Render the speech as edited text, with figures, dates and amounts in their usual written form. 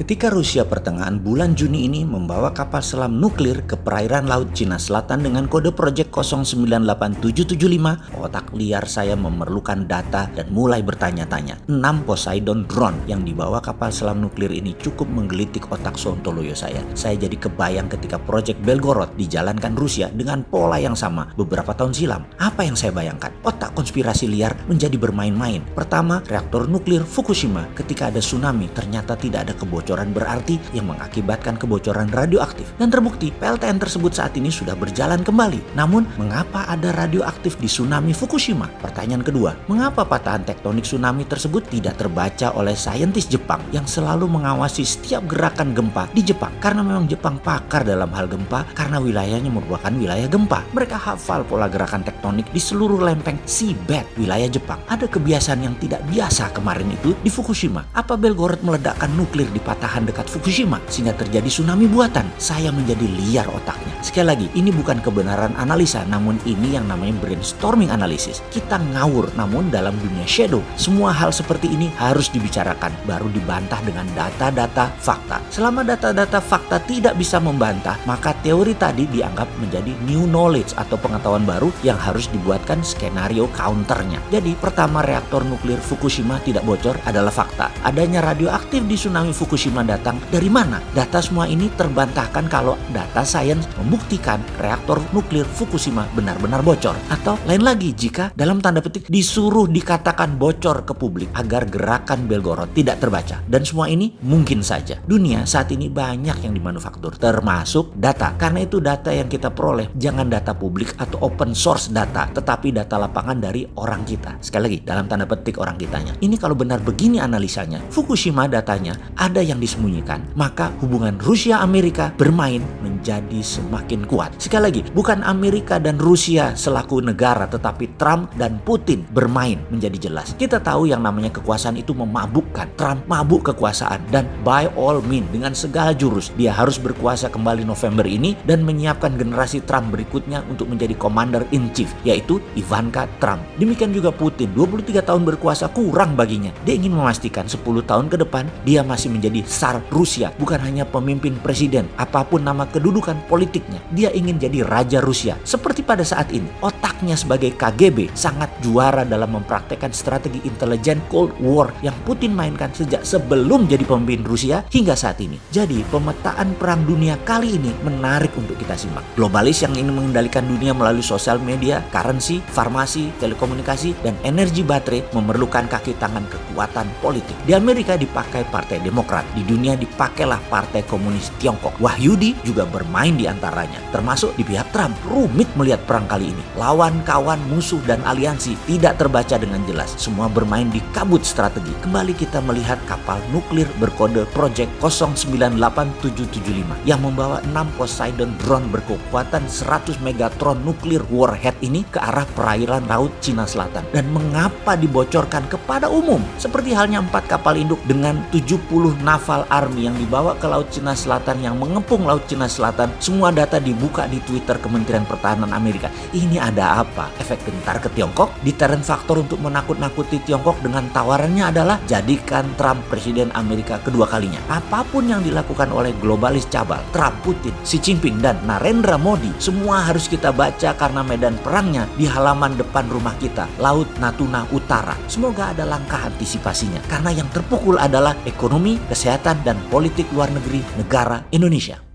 Ketika Rusia pertengahan bulan Juni ini membawa kapal selam nuklir ke perairan Laut Cina Selatan dengan kode Project 098775, otak liar saya memerlukan data dan mulai bertanya-tanya. 6 Poseidon drone yang dibawa kapal selam nuklir ini cukup menggelitik otak sontoloyo saya. Saya jadi kebayang ketika Project Belgorod dijalankan Rusia dengan pola yang sama beberapa tahun silam. Apa yang saya bayangkan? Otak konspirasi liar menjadi bermain-main. Pertama, reaktor nuklir Fukushima ketika ada tsunami ternyata tidak ada kebocoran berarti yang mengakibatkan kebocoran radioaktif. Dan terbukti PLTN tersebut saat ini sudah berjalan kembali. Namun, mengapa ada radioaktif di tsunami Fukushima? Pertanyaan kedua, mengapa patahan tektonik tsunami tersebut tidak terbaca oleh saintis Jepang yang selalu mengawasi setiap gerakan gempa di Jepang? Karena memang Jepang pakar dalam hal gempa karena wilayahnya merupakan wilayah gempa. Mereka hafal pola gerakan tektonik di seluruh lempeng seabed wilayah Jepang. Ada kebiasaan yang tidak biasa kemarin itu di Fukushima. Apa Belgorod meledakkan nuklir di patahan dekat Fukushima sehingga terjadi tsunami buatan? Saya menjadi liar otaknya. Sekali lagi, ini bukan kebenaran analisa, namun ini yang namanya brainstorming analisis. Kita ngawur, namun dalam dunia shadow, semua hal seperti ini harus dibicarakan, baru dibantah dengan data-data fakta. Selama data-data fakta tidak bisa membantah, maka teori tadi dianggap menjadi new knowledge atau pengetahuan baru yang harus dibuatkan skenario counternya. Jadi, pertama, reaktor nuklir Fukushima tidak bocor adalah fakta. Adanya radioaktif di tsunami Fukushima datang dari mana? Data semua ini terbantahkan kalau data sains membuktikan reaktor nuklir Fukushima benar-benar bocor. Atau lain lagi, jika dalam tanda petik disuruh dikatakan bocor ke publik agar gerakan Belgorod tidak terbaca. Dan semua ini mungkin saja. Dunia saat ini banyak yang dimanufaktur, termasuk data. Karena itu data yang kita peroleh jangan data publik atau open source data, tetapi data lapangan dari orang kita. Sekali lagi, dalam tanda petik orang kitanya. Ini kalau benar begini analisanya, Fukushima datanya ada yang disembunyikan, maka hubungan Rusia-Amerika bermain menjadi semakin kuat. Sekali lagi, bukan Amerika dan Rusia selaku negara, tetapi Trump dan Putin bermain menjadi jelas. Kita tahu yang namanya kekuasaan itu memabukkan. Trump mabuk kekuasaan dan by all means dengan segala jurus dia harus berkuasa kembali November ini dan menyiapkan generasi Trump berikutnya untuk menjadi commander in chief, yaitu Ivanka Trump. Demikian juga Putin, 23 tahun berkuasa kurang baginya. Dia ingin memastikan 10 tahun ke depan dia masih menjadi Tsar Rusia, bukan hanya pemimpin presiden, apapun nama kedudukan politiknya. Dia ingin jadi Raja Rusia. Seperti pada saat ini, otaknya sebagai KGB sangat juara dalam mempraktekkan strategi intelijen Cold War yang Putin mainkan sejak sebelum jadi pemimpin Rusia hingga saat ini. Jadi, pemetaan perang dunia kali ini menarik untuk kita simak. Globalis yang ingin mengendalikan dunia melalui sosial media, currency, farmasi, telekomunikasi, dan energi baterai memerlukan kaki tangan kekuatan politik. Di Amerika dipakai Partai Demokrat, di dunia dipakailah Partai Komunis Tiongkok. Wahyudi juga bermain di antaranya, termasuk di pihak Trump. Rumit melihat perang kali ini. Lawan, kawan, musuh, dan aliansi tidak terbaca dengan jelas. Semua bermain di kabut strategi. Kembali kita melihat kapal nuklir berkode Project 098775 yang membawa 6 Poseidon drone berkekuatan 100 megatron nuklir warhead ini ke arah perairan Laut Cina Selatan. Dan mengapa dibocorkan kepada umum? Seperti halnya 4 kapal induk dengan 70 naval army yang dibawa ke Laut Cina Selatan yang mengepung Laut Cina Selatan, semua data dibuka di Twitter Kementerian Pertahanan Amerika. Ini ada apa? Efek gentar ke Tiongkok? Deterrent faktor untuk menakut-nakuti Tiongkok dengan tawarannya adalah jadikan Trump presiden Amerika kedua kalinya. Apapun yang dilakukan oleh globalis cabal, Trump, Putin, Xi Jinping, dan Narendra Modi, semua harus kita baca karena medan perangnya di halaman depan rumah kita, Laut Natuna Utara. Semoga ada langkah antisipasinya, karena yang terpukul adalah ekonomi, kesehatan, dan politik luar negeri negara Indonesia.